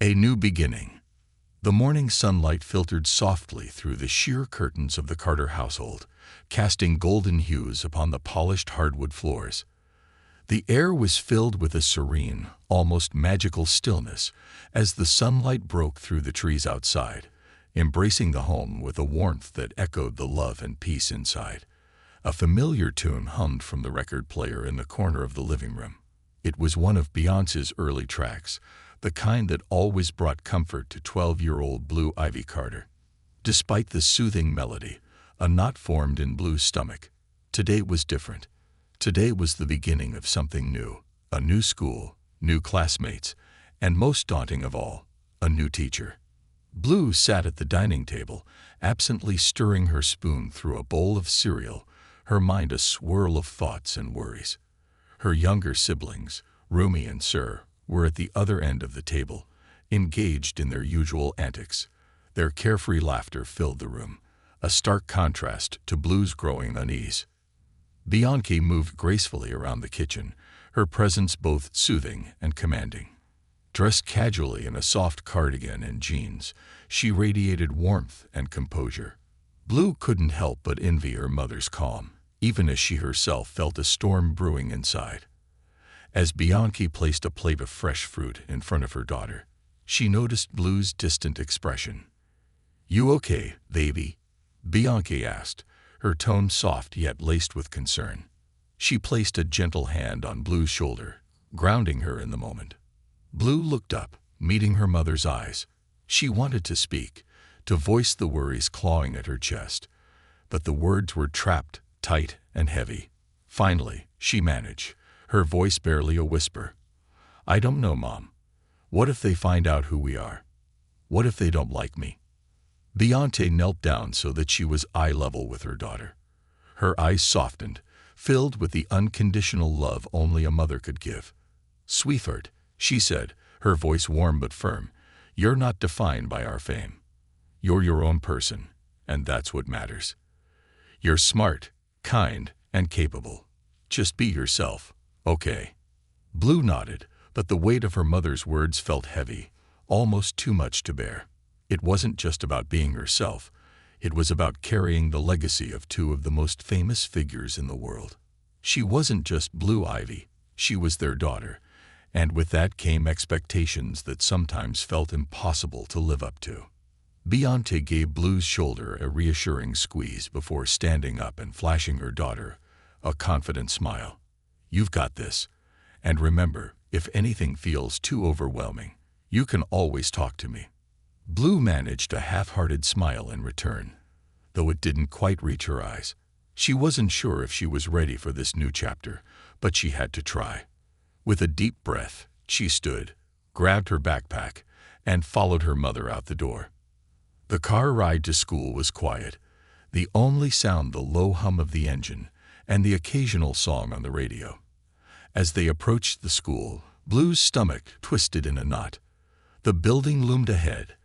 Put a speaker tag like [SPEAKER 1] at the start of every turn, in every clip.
[SPEAKER 1] A new beginning. The morning sunlight filtered softly through the sheer curtains of the Carter household, casting golden hues upon the polished hardwood floors. The air was filled with a serene, almost magical stillness as the sunlight broke through the trees outside, embracing the home with a warmth that echoed the love and peace inside. A familiar tune hummed from the record player in the corner of the living room. It was one of Beyoncé's early tracks, the kind that always brought comfort to 12-year-old Blue Ivy Carter. Despite the soothing melody, a knot formed in Blue's stomach. Today was different. Today was the beginning of something new. A new school, new classmates, and most daunting of all, a new teacher. Blue sat at the dining table, absently stirring her spoon through a bowl of cereal, her mind a swirl of thoughts and worries. Her younger siblings, Rumi and Sir, were at the other end of the table, engaged in their usual antics. Their carefree laughter filled the room, a stark contrast to Blue's growing unease. Bianca moved gracefully around the kitchen, her presence both soothing and commanding. Dressed casually in a soft cardigan and jeans, she radiated warmth and composure. Blue couldn't help but envy her mother's calm, even as she herself felt a storm brewing inside. As Bianca placed a plate of fresh fruit in front of her daughter, she noticed Blue's distant expression. "You okay, baby?" Bianca asked, her tone soft yet laced with concern. She placed a gentle hand on Blue's shoulder, grounding her in the moment. Blue looked up, meeting her mother's eyes. She wanted to speak, to voice the worries clawing at her chest, but the words were trapped, tight, and heavy. Finally, she managed, her voice barely a whisper. "I don't know, Mom. What if they find out who we are? What if they don't like me?" Bianca knelt down so that she was eye level with her daughter. Her eyes softened, filled with the unconditional love only a mother could give. "Sweetheart," she said, her voice warm but firm, "you're not defined by our fame. You're your own person, and that's what matters. You're smart, kind, and capable. Just be yourself, okay?" Blue nodded, but the weight of her mother's words felt heavy, almost too much to bear. It wasn't just about being herself. It was about carrying the legacy of two of the most famous figures in the world. She wasn't just Blue Ivy, she was their daughter, and with that came expectations that sometimes felt impossible to live up to. Bianca gave Blue's shoulder a reassuring squeeze before standing up and flashing her daughter a confident smile. "You've got this. And remember, if anything feels too overwhelming, you can always talk to me." Blue managed a half-hearted smile in return, though it didn't quite reach her eyes. She wasn't sure if she was ready for this new chapter, but she had to try. With a deep breath, she stood, grabbed her backpack, and followed her mother out the door. The car ride to school was quiet, the only sound the low hum of the engine and the occasional song on the radio. As they approached the school, Blue's stomach twisted in a knot. The building loomed ahead,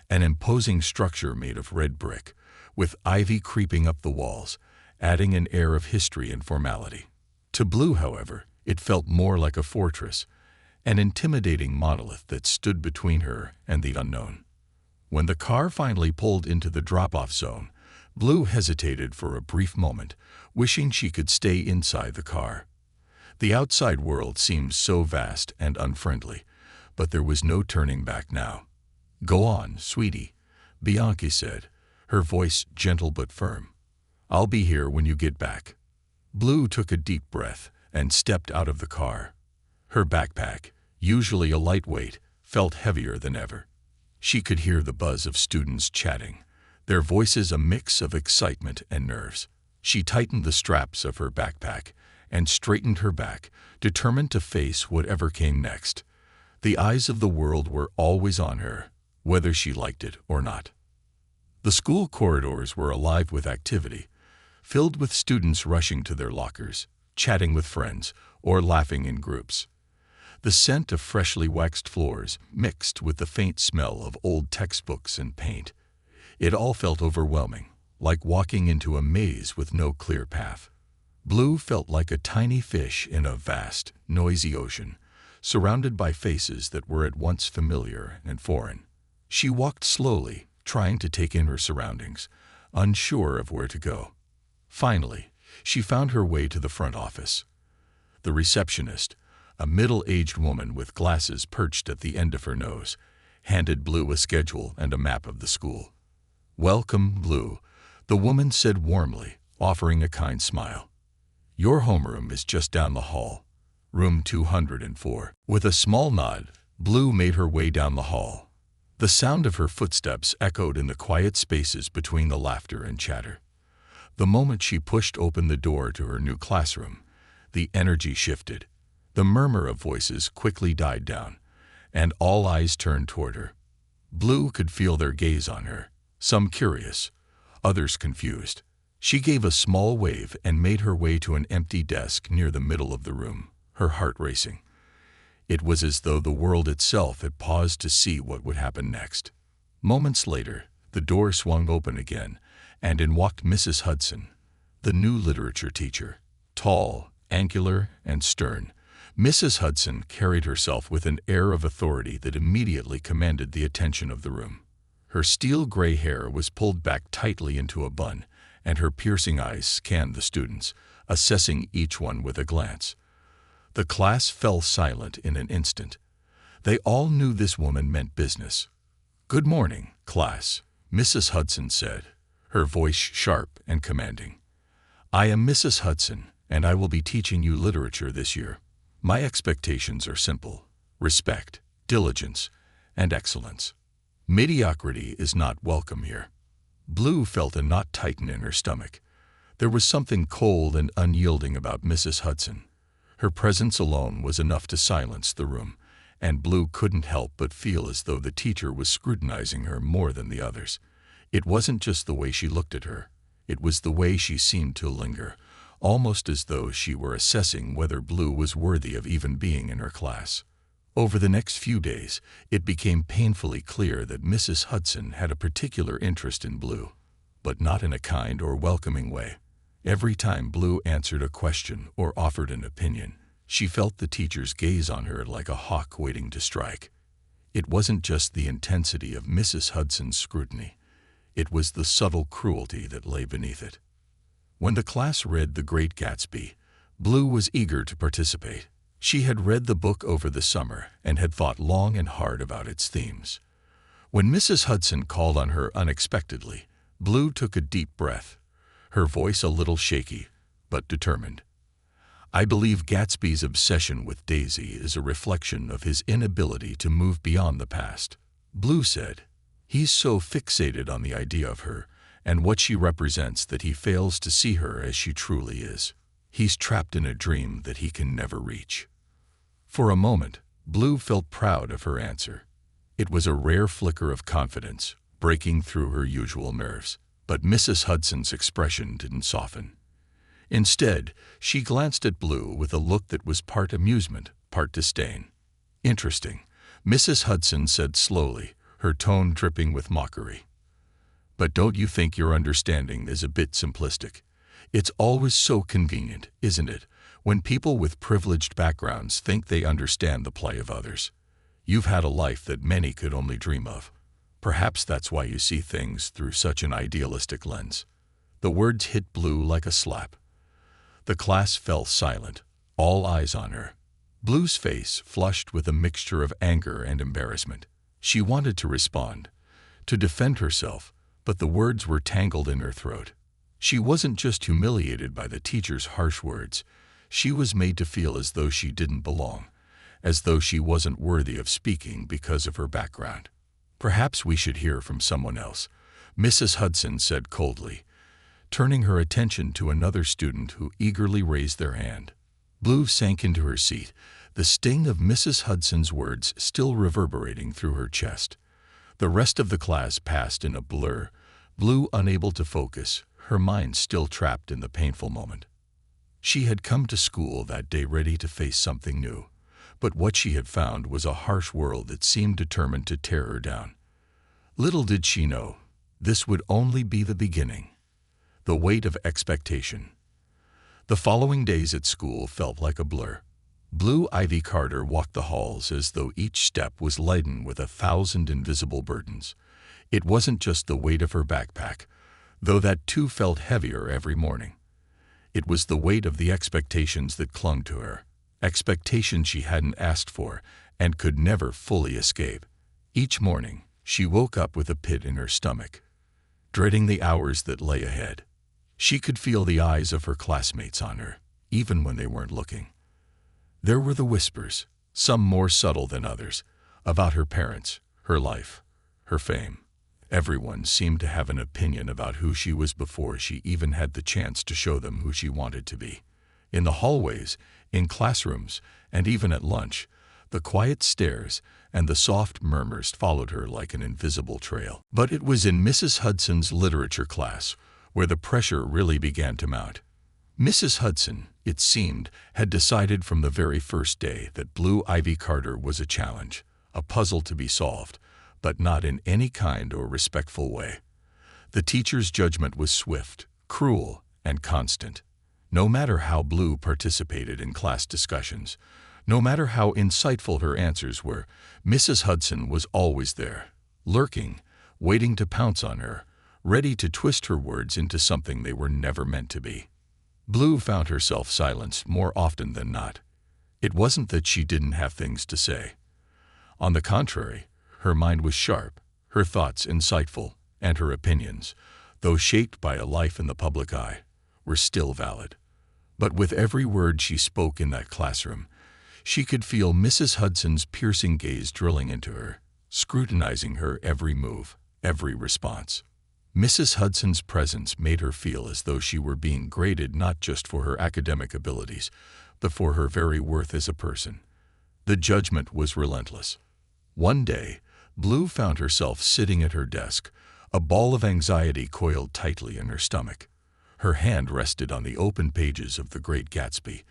[SPEAKER 1] an imposing structure made of red brick, with ivy creeping up the walls, adding an air of history and formality. To Blue, however, it felt more like a fortress, an intimidating monolith that stood between her and the unknown. When the car finally pulled into the drop-off zone, Blue hesitated for a brief moment, wishing she could stay inside the car. The outside world seemed so vast and unfriendly, but there was no turning back now. "Go on, sweetie," Bianca said, her voice gentle but firm. "I'll be here when you get back." Blue took a deep breath and stepped out of the car. Her backpack, usually a lightweight, felt heavier than ever. She could hear the buzz of students chatting, their voices a mix of excitement and nerves. She tightened the straps of her backpack and straightened her back, determined to face whatever came next. The eyes of the world were always on her, whether she liked it or not. The school corridors were alive with activity, filled with students rushing to their lockers, chatting with friends, or laughing in groups. The scent of freshly waxed floors mixed with the faint smell of old textbooks and paint. It all felt overwhelming, like walking into a maze with no clear path. Blue felt like a tiny fish in a vast, noisy ocean, surrounded by faces that were at once familiar and foreign. She walked slowly, trying to take in her surroundings, unsure of where to go. Finally, she found her way to the front office. The receptionist, a middle-aged woman with glasses perched at the end of her nose, handed Blue a schedule and a map of the school. "Welcome, Blue," the woman said warmly, offering a kind smile. "Your homeroom is just down the hall, room 204. With a small nod, Blue made her way down the hall. The sound of her footsteps echoed in the quiet spaces between the laughter and chatter. The moment she pushed open the door to her new classroom, the energy shifted. The murmur of voices quickly died down, and all eyes turned toward her. Blue could feel their gaze on her, some curious, others confused. She gave a small wave and made her way to an empty desk near the middle of the room, her heart racing. It was as though the world itself had paused to see what would happen next. Moments later, the door swung open again, and in walked Mrs. Hudson, the new literature teacher. Tall, angular, and stern, Mrs. Hudson carried herself with an air of authority that immediately commanded the attention of the room. Her steel-gray hair was pulled back tightly into a bun, and her piercing eyes scanned the students, assessing each one with a glance. The class fell silent in an instant. They all knew this woman meant business. "Good morning, class," Mrs. Hudson said, her voice sharp and commanding. "I am Mrs. Hudson, and I will be teaching you literature this year. My expectations are simple: respect, diligence, and excellence. Mediocrity is not welcome here." Blue felt a knot tighten in her stomach. There was something cold and unyielding about Mrs. Hudson. Her presence alone was enough to silence the room, and Blue couldn't help but feel as though the teacher was scrutinizing her more than the others. It wasn't just the way she looked at her. It was the way she seemed to linger, almost as though she were assessing whether Blue was worthy of even being in her class. Over the next few days, it became painfully clear that Mrs. Hudson had a particular interest in Blue, but not in a kind or welcoming way. Every time Blue answered a question or offered an opinion, she felt the teacher's gaze on her like a hawk waiting to strike. It wasn't just the intensity of Mrs. Hudson's scrutiny. It was the subtle cruelty that lay beneath it. When the class read The Great Gatsby, Blue was eager to participate. She had read the book over the summer and had thought long and hard about its themes. When Mrs. Hudson called on her unexpectedly, Blue took a deep breath, her voice a little shaky, but determined. "I believe Gatsby's obsession with Daisy is a reflection of his inability to move beyond the past," Blue said. "He's so fixated on the idea of her and what she represents that he fails to see her as she truly is. He's trapped in a dream that he can never reach." For a moment, Blue felt proud of her answer. It was a rare flicker of confidence, breaking through her usual nerves. But Mrs. Hudson's expression didn't soften. Instead, she glanced at Blue with a look that was part amusement, part disdain. "Interesting," Mrs. Hudson said slowly, her tone dripping with mockery. "But don't you think your understanding is a bit simplistic? It's always so convenient, isn't it, when people with privileged backgrounds think they understand the plight of others? You've had a life that many could only dream of. Perhaps that's why you see things through such an idealistic lens." The words hit Blue like a slap. The class fell silent, all eyes on her. Blue's face flushed with a mixture of anger and embarrassment. She wanted to respond, to defend herself, but the words were tangled in her throat. She wasn't just humiliated by the teacher's harsh words. She was made to feel as though she didn't belong, as though she wasn't worthy of speaking because of her background. "Perhaps we should hear from someone else," Mrs. Hudson said coldly, turning her attention to another student who eagerly raised their hand. Blue sank into her seat, the sting of Mrs. Hudson's words still reverberating through her chest. The rest of the class passed in a blur, Blue unable to focus, her mind still trapped in the painful moment. She had come to school that day ready to face something new, but what she had found was a harsh world that seemed determined to tear her down. Little did she know, this would only be the beginning. The weight of expectation. The following days at school felt like a blur. Blue Ivy Carter walked the halls as though each step was laden with 1,000 invisible burdens. It wasn't just the weight of her backpack, though that too felt heavier every morning. It was the weight of the expectations that clung to her, expectations she hadn't asked for and could never fully escape. Each morning, she woke up with a pit in her stomach, dreading the hours that lay ahead. She could feel the eyes of her classmates on her, even when they weren't looking. There were the whispers, some more subtle than others, about her parents, her life, her fame. Everyone seemed to have an opinion about who she was before she even had the chance to show them who she wanted to be. In the hallways, in classrooms, and even at lunch, the quiet stares and the soft murmurs followed her like an invisible trail. But it was in Mrs. Hudson's literature class where the pressure really began to mount. Mrs. Hudson, it seemed, had decided from the very first day that Blue Ivy Carter was a challenge, a puzzle to be solved, but not in any kind or respectful way. The teacher's judgment was swift, cruel, and constant. No matter how Blue participated in class discussions, no matter how insightful her answers were, Mrs. Hudson was always there, lurking, waiting to pounce on her, ready to twist her words into something they were never meant to be. Blue found herself silenced more often than not. It wasn't that she didn't have things to say. On the contrary, her mind was sharp, her thoughts insightful, and her opinions, though shaped by a life in the public eye, were still valid. But with every word she spoke in that classroom, she could feel Mrs. Hudson's piercing gaze drilling into her, scrutinizing her every move, every response. Mrs. Hudson's presence made her feel as though she were being graded not just for her academic abilities, but for her very worth as a person. The judgment was relentless. One day, Blue found herself sitting at her desk, a ball of anxiety coiled tightly in her stomach. Her hand rested on the open pages of The Great Gatsby,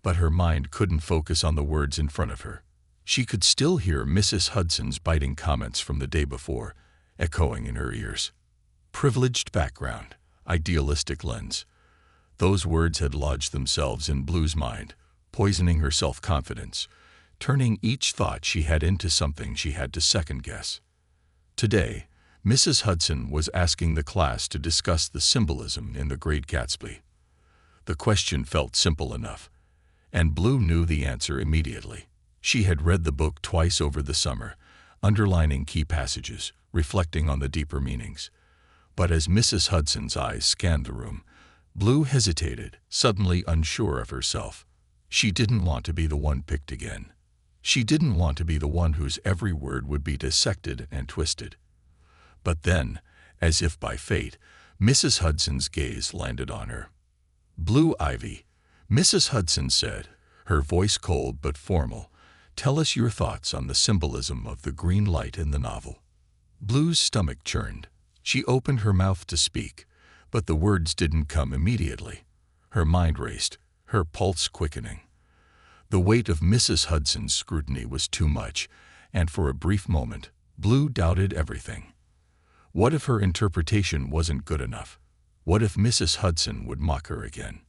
[SPEAKER 1] but her mind couldn't focus on the words in front of her. She could still hear Mrs. Hudson's biting comments from the day before, echoing in her ears. Privileged background, idealistic lens. Those words had lodged themselves in Blue's mind, poisoning her self-confidence, turning each thought she had into something she had to second-guess. Today, Mrs. Hudson was asking the class to discuss the symbolism in The Great Gatsby. The question felt simple enough, and Blue knew the answer immediately. She had read the book twice over the summer, underlining key passages, reflecting on the deeper meanings. But as Mrs. Hudson's eyes scanned the room, Blue hesitated, suddenly unsure of herself. She didn't want to be the one picked again. She didn't want to be the one whose every word would be dissected and twisted. But then, as if by fate, Mrs. Hudson's gaze landed on her. "Blue Ivy," Mrs. Hudson said, her voice cold but formal, "tell us your thoughts on the symbolism of the green light in the novel." Blue's stomach churned. She opened her mouth to speak, but the words didn't come immediately. Her mind raced, her pulse quickening. The weight of Mrs. Hudson's scrutiny was too much, and for a brief moment, Blue doubted everything. What if her interpretation wasn't good enough? What if Mrs. Hudson would mock her again?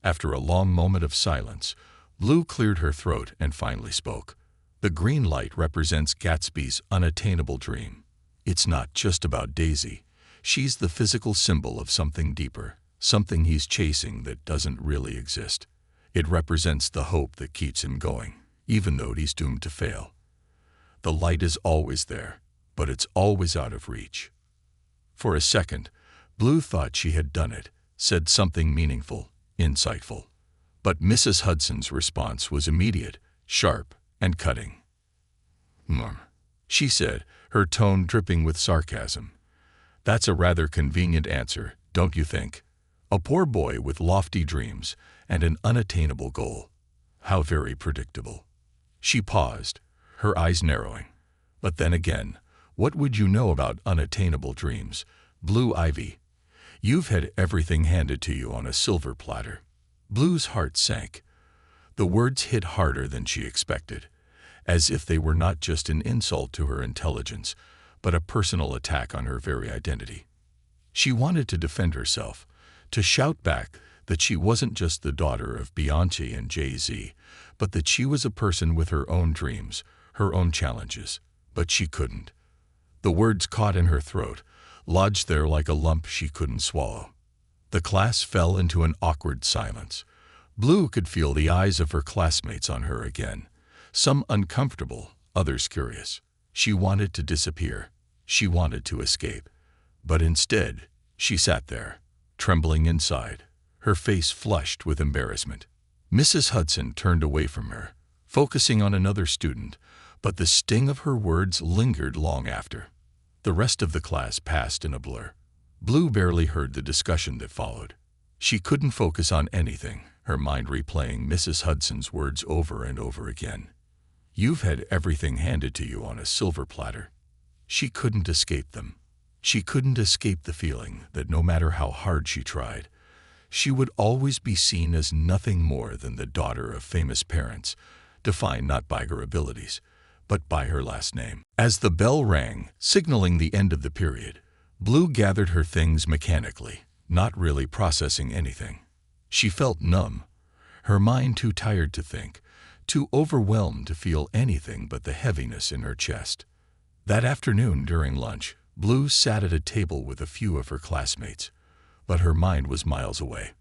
[SPEAKER 1] After a long moment of silence, Blue cleared her throat and finally spoke. "The green light represents Gatsby's unattainable dream. It's not just about Daisy. She's the physical symbol of something deeper, something he's chasing that doesn't really exist. It represents the hope that keeps him going, even though he's doomed to fail. The light is always there, but it's always out of reach." For a second, Blue thought she had done it, said something meaningful, insightful. But Mrs. Hudson's response was immediate, sharp, and cutting. She said, her tone dripping with sarcasm. "That's a rather convenient answer, don't you think? A poor boy with lofty dreams and an unattainable goal. How very predictable." She paused, her eyes narrowing. "But then again, what would you know about unattainable dreams, Blue Ivy? You've had everything handed to you on a silver platter." Blue's heart sank. The words hit harder than she expected, as if they were not just an insult to her intelligence, but a personal attack on her very identity. She wanted to defend herself, to shout back that she wasn't just the daughter of Beyonce and Jay-Z, but that she was a person with her own dreams, her own challenges. But she couldn't. The words caught in her throat, lodged there like a lump she couldn't swallow. The class fell into an awkward silence. Blue could feel the eyes of her classmates on her again, some uncomfortable, others curious. She wanted to disappear. She wanted to escape. But instead, she sat there, trembling inside, her face flushed with embarrassment. Mrs. Hudson turned away from her, focusing on another student, but the sting of her words lingered long after. The rest of the class passed in a blur. Blue barely heard the discussion that followed. She couldn't focus on anything, her mind replaying Mrs. Hudson's words over and over again. "You've had everything handed to you on a silver platter." She couldn't escape them. She couldn't escape the feeling that no matter how hard she tried, she would always be seen as nothing more than the daughter of famous parents, defined not by her abilities, but by her last name. As the bell rang, signaling the end of the period, Blue gathered her things mechanically, not really processing anything. She felt numb, her mind too tired to think, too overwhelmed to feel anything but the heaviness in her chest. That afternoon during lunch, Blue sat at a table with a few of her classmates, but her mind was miles away.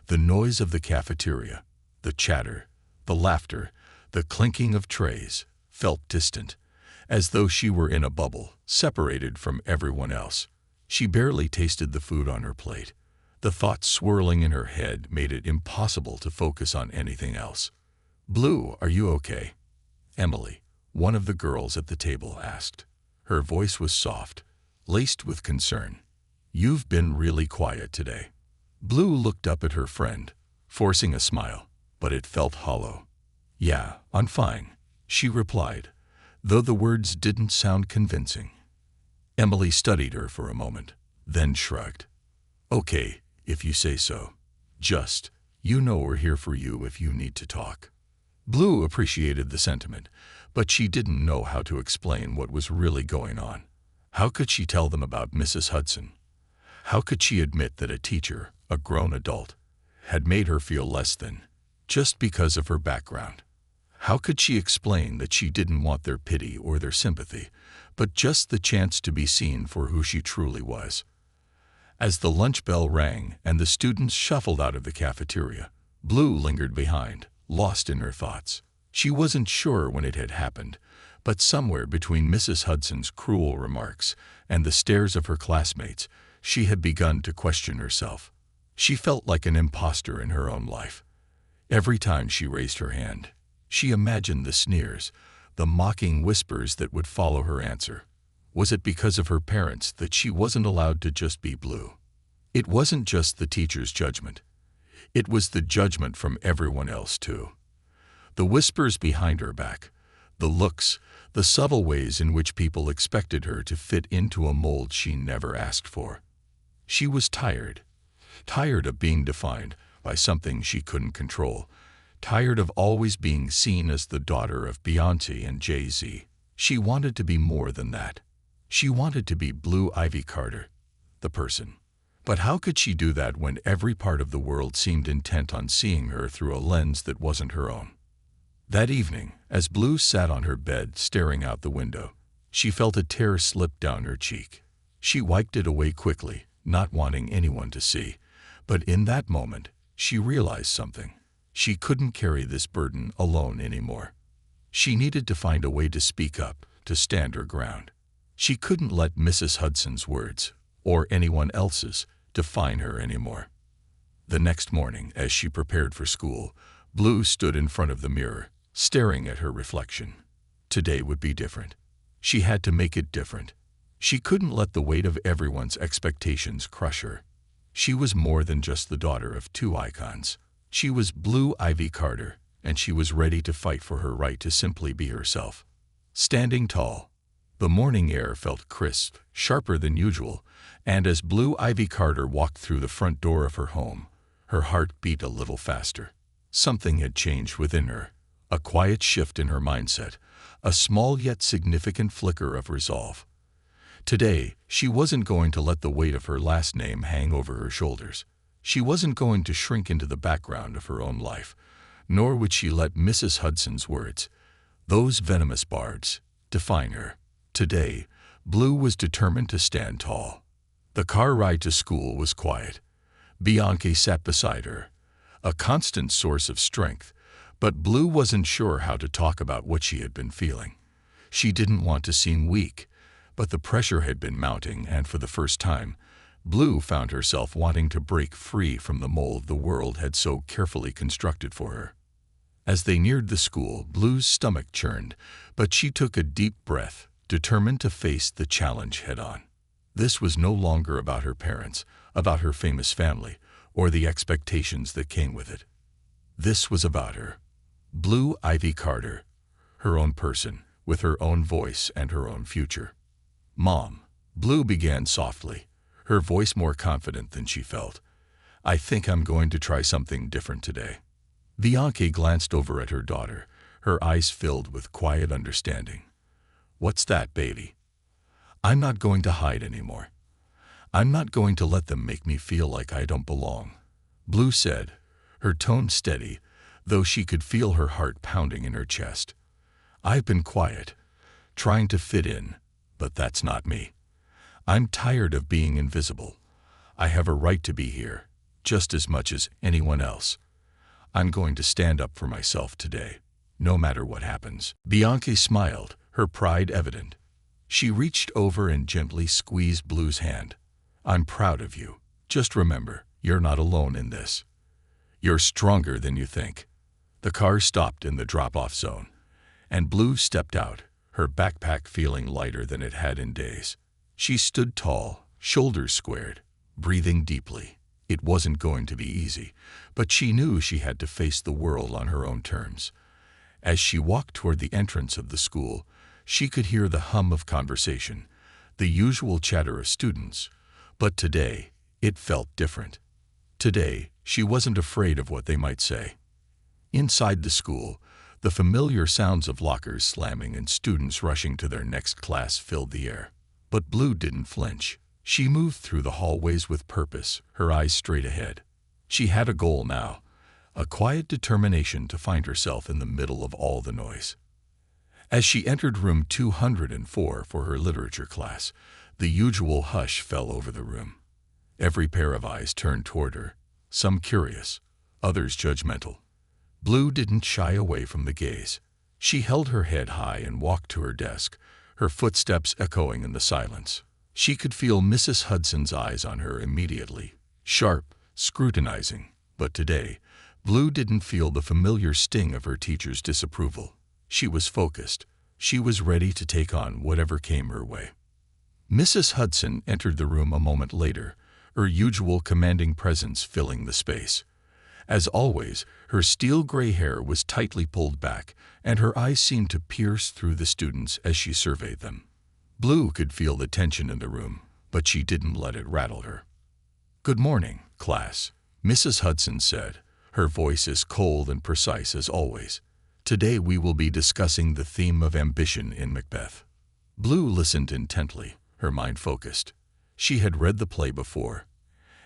[SPEAKER 1] The noise of the cafeteria, the chatter, the laughter, the clinking of trays, felt distant, as though she were in a bubble, separated from everyone else. She barely tasted the food on her plate. The thoughts swirling in her head made it impossible to focus on anything else. "Blue, are you okay?" Emily, one of the girls at the table, asked. Her voice was soft, laced with concern. "You've been really quiet today." Blue looked up at her friend, forcing a smile, but it felt hollow. "Yeah, I'm fine," she replied, though the words didn't sound convincing. Emily studied her for a moment, then shrugged. "Okay, if you say so. Just, you know we're here for you if you need to talk." Blue appreciated the sentiment, but she didn't know how to explain what was really going on. How could she tell them about Mrs. Hudson? How could she admit that a teacher, a grown adult, had made her feel less than, just because of her background? How could she explain that she didn't want their pity or their sympathy, but just the chance to be seen for who she truly was? As the lunch bell rang and the students shuffled out of the cafeteria, Blue lingered behind, lost in her thoughts. She wasn't sure when it had happened, but somewhere between Mrs. Hudson's cruel remarks and the stares of her classmates, she had begun to question herself. She felt like an imposter in her own life. Every time she raised her hand, she imagined the sneers, the mocking whispers that would follow her answer. Was it because of her parents that she wasn't allowed to just be Blue? It wasn't just the teacher's judgment. It was the judgment from everyone else, too. The whispers behind her back, the looks, the subtle ways in which people expected her to fit into a mold she never asked for. She was tired of being defined by something she couldn't control, tired of always being seen as the daughter of Beyonce and Jay-Z. She wanted to be more than that. She wanted to be Blue Ivy Carter, the person. But how could she do that when every part of the world seemed intent on seeing her through a lens that wasn't her own? That evening, as Blue sat on her bed staring out the window, she felt a tear slip down her cheek. She wiped it away quickly, not wanting anyone to see. But in that moment, she realized something. She couldn't carry this burden alone anymore. She needed to find a way to speak up, to stand her ground. She couldn't let Mrs. Hudson's words, or anyone else's, define her anymore. The next morning, as she prepared for school, Blue stood in front of the mirror, staring at her reflection. Today would be different. She had to make it different. She couldn't let the weight of everyone's expectations crush her. She was more than just the daughter of two icons. She was Blue Ivy Carter, and she was ready to fight for her right to simply be herself. Standing tall, the morning air felt crisp, sharper than usual, and as Blue Ivy Carter walked through the front door of her home, her heart beat a little faster. Something had changed within her, a quiet shift in her mindset, a small yet significant flicker of resolve. Today, she wasn't going to let the weight of her last name hang over her shoulders. She wasn't going to shrink into the background of her own life, nor would she let Mrs. Hudson's words, those venomous bards, define her. Today, Blue was determined to stand tall. The car ride to school was quiet. Bianca sat beside her, a constant source of strength, but Blue wasn't sure how to talk about what she had been feeling. She didn't want to seem weak, but the pressure had been mounting, and for the first time, Blue found herself wanting to break free from the mold the world had so carefully constructed for her. As they neared the school, Blue's stomach churned, but she took a deep breath, determined to face the challenge head-on. This was no longer about her parents, about her famous family, or the expectations that came with it. This was about her, Blue Ivy Carter, her own person, with her own voice and her own future. "Mom," Blue began softly, her voice more confident than she felt. "I think I'm going to try something different today." Bianca glanced over at her daughter, her eyes filled with quiet understanding. "What's that, baby?" "I'm not going to hide anymore. I'm not going to let them make me feel like I don't belong," Blue said, her tone steady, though she could feel her heart pounding in her chest. "I've been quiet, trying to fit in, but that's not me. I'm tired of being invisible. I have a right to be here, just as much as anyone else. I'm going to stand up for myself today, no matter what happens." Bianca smiled, her pride evident. She reached over and gently squeezed Blue's hand. "I'm proud of you. Just remember, you're not alone in this. You're stronger than you think." The car stopped in the drop-off zone, and Blue stepped out, her backpack feeling lighter than it had in days. She stood tall, shoulders squared, breathing deeply. It wasn't going to be easy, but she knew she had to face the world on her own terms. As she walked toward the entrance of the school, she could hear the hum of conversation, the usual chatter of students, but today it felt different. Today, she wasn't afraid of what they might say. Inside the school, the familiar sounds of lockers slamming and students rushing to their next class filled the air. But Blue didn't flinch. She moved through the hallways with purpose, her eyes straight ahead. She had a goal now, a quiet determination to find herself in the middle of all the noise. As she entered room 204 for her literature class, the usual hush fell over the room. Every pair of eyes turned toward her, some curious, others judgmental. Blue didn't shy away from the gaze. She held her head high and walked to her desk, her footsteps echoing in the silence. She could feel Mrs. Hudson's eyes on her immediately, sharp, scrutinizing, but today, Blue didn't feel the familiar sting of her teacher's disapproval. She was focused. She was ready to take on whatever came her way. Mrs. Hudson entered the room a moment later, her usual commanding presence filling the space. As always, her steel-gray hair was tightly pulled back, and her eyes seemed to pierce through the students as she surveyed them. Blue could feel the tension in the room, but she didn't let it rattle her. "Good morning, class," Mrs. Hudson said, her voice as cold and precise as always. "Today we will be discussing the theme of ambition in Macbeth." Blue listened intently, her mind focused. She had read the play before,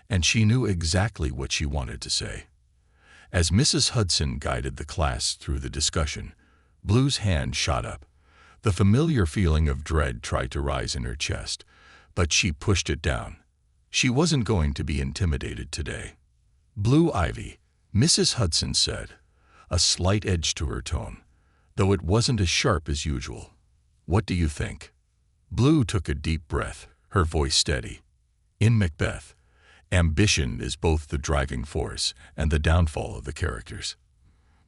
[SPEAKER 1] and she knew exactly what she wanted to say. As Mrs. Hudson guided the class through the discussion, Blue's hand shot up. The familiar feeling of dread tried to rise in her chest, but she pushed it down. She wasn't going to be intimidated today. "Blue Ivy," Mrs. Hudson said, a slight edge to her tone, though it wasn't as sharp as usual. "What do you think?" Blue took a deep breath, her voice steady. "In Macbeth, ambition is both the driving force and the downfall of the characters.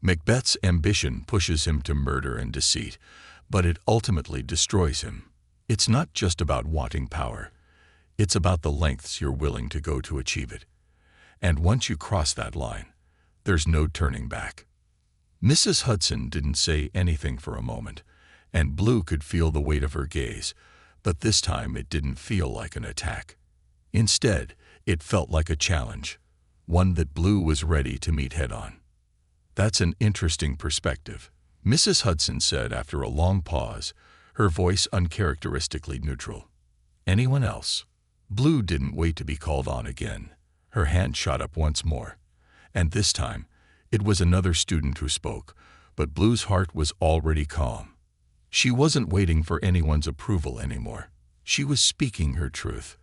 [SPEAKER 1] Macbeth's ambition pushes him to murder and deceit, but it ultimately destroys him. It's not just about wanting power. It's about the lengths you're willing to go to achieve it. And once you cross that line, there's no turning back." Mrs. Hudson didn't say anything for a moment, and Blue could feel the weight of her gaze, but this time it didn't feel like an attack. Instead, it felt like a challenge, one that Blue was ready to meet head-on. "That's an interesting perspective," Mrs. Hudson said after a long pause, her voice uncharacteristically neutral. "Anyone else?" Blue didn't wait to be called on again. Her hand shot up once more, and this time it was another student who spoke, but Blue's heart was already calm. She wasn't waiting for anyone's approval anymore. She was speaking her truth.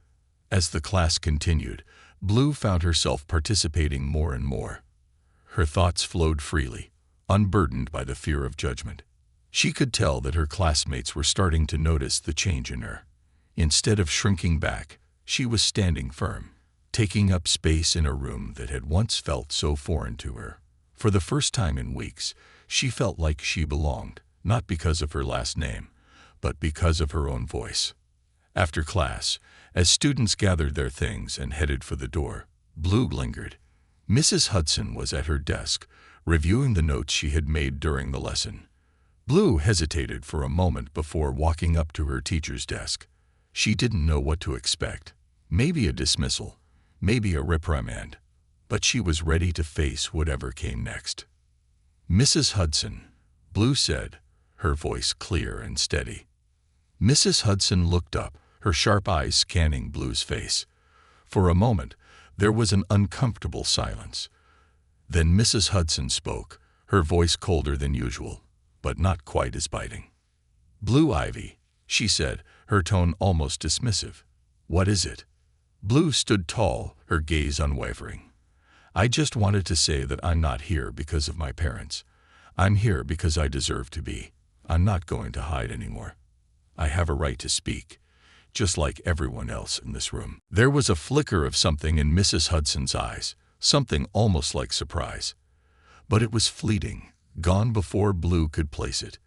[SPEAKER 1] As the class continued, Blue found herself participating more and more. Her thoughts flowed freely, unburdened by the fear of judgment. She could tell that her classmates were starting to notice the change in her. Instead of shrinking back, she was standing firm, taking up space in a room that had once felt so foreign to her. For the first time in weeks, she felt like she belonged, not because of her last name, but because of her own voice. After class, as students gathered their things and headed for the door, Blue lingered. Mrs. Hudson was at her desk, reviewing the notes she had made during the lesson. Blue hesitated for a moment before walking up to her teacher's desk. She didn't know what to expect. Maybe a dismissal, maybe a reprimand, but she was ready to face whatever came next. "Mrs. Hudson," Blue said, her voice clear and steady. Mrs. Hudson looked up, her sharp eyes scanning Blue's face. For a moment, there was an uncomfortable silence. Then Mrs. Hudson spoke, her voice colder than usual, but not quite as biting. "Blue Ivy," she said, her tone almost dismissive. "What is it?" Blue stood tall, her gaze unwavering. "I just wanted to say that I'm not here because of my parents. I'm here because I deserve to be. I'm not going to hide anymore. I have a right to speak, just like everyone else in this room." There was a flicker of something in Mrs. Hudson's eyes, something almost like surprise. But it was fleeting, gone before Blue could place it.